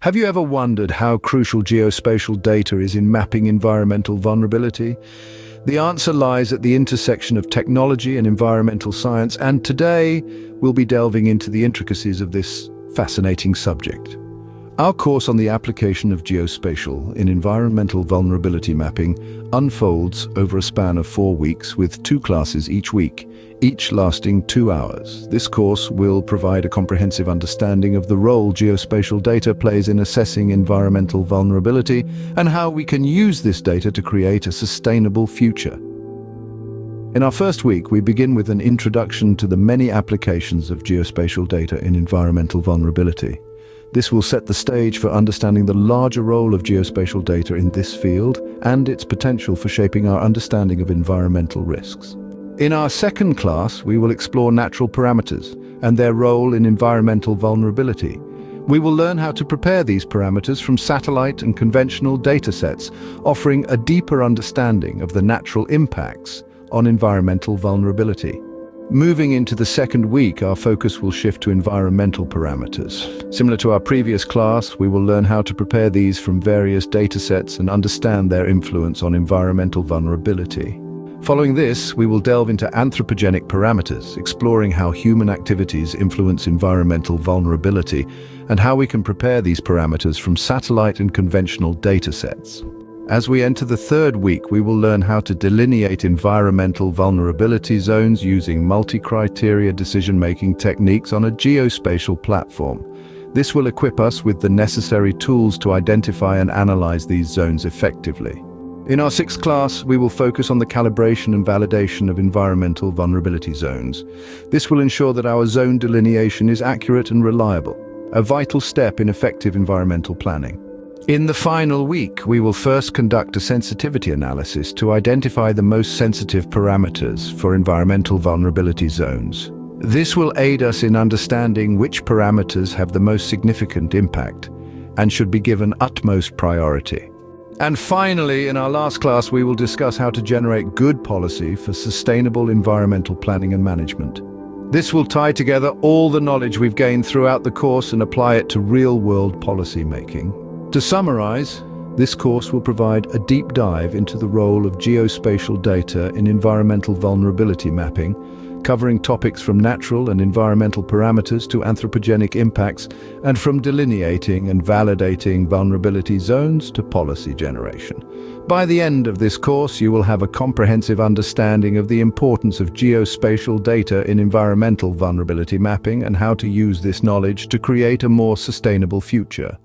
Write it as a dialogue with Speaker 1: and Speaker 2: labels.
Speaker 1: Have you ever wondered how crucial geospatial data is in mapping environmental vulnerability? The answer lies at the intersection of technology and environmental science, and today we'll be delving into the intricacies of this fascinating subject. Our course on the application of geospatial in environmental vulnerability mapping unfolds over a span of 4 weeks with 2 classes each week, each lasting 2 hours. This course will provide a comprehensive understanding of the role geospatial data plays in assessing environmental vulnerability and how we can use this data to create a sustainable future. In our first week, we begin with an introduction to the many applications of geospatial data in environmental vulnerability. This will set the stage for understanding the larger role of geospatial data in this field and its potential for shaping our understanding of environmental risks. In our second class, we will explore natural parameters and their role in environmental vulnerability. We will learn how to prepare these parameters from satellite and conventional datasets, offering a deeper understanding of the natural impacts on environmental vulnerability. Moving into the second week, our focus will shift to environmental parameters. Similar to our previous class, we will learn how to prepare these from various datasets and understand their influence on environmental vulnerability. Following this, we will delve into anthropogenic parameters, exploring how human activities influence environmental vulnerability and how we can prepare these parameters from satellite and conventional datasets. As we enter the third week, we will learn how to delineate environmental vulnerability zones using multi-criteria decision-making techniques on a geospatial platform. This will equip us with the necessary tools to identify and analyze these zones effectively. In our sixth class, we will focus on the calibration and validation of environmental vulnerability zones. This will ensure that our zone delineation is accurate and reliable, a vital step in effective environmental planning. In the final week, we will first conduct a sensitivity analysis to identify the most sensitive parameters for environmental vulnerability zones. This will aid us in understanding which parameters have the most significant impact and should be given utmost priority. And finally, in our last class, we will discuss how to generate good policy for sustainable environmental planning and management. This will tie together all the knowledge we've gained throughout the course and apply it to real-world policy making. To summarize, this course will provide a deep dive into the role of geospatial data in environmental vulnerability mapping, covering topics from natural and environmental parameters to anthropogenic impacts, and from delineating and validating vulnerability zones to policy generation. By the end of this course, you will have a comprehensive understanding of the importance of geospatial data in environmental vulnerability mapping and how to use this knowledge to create a more sustainable future.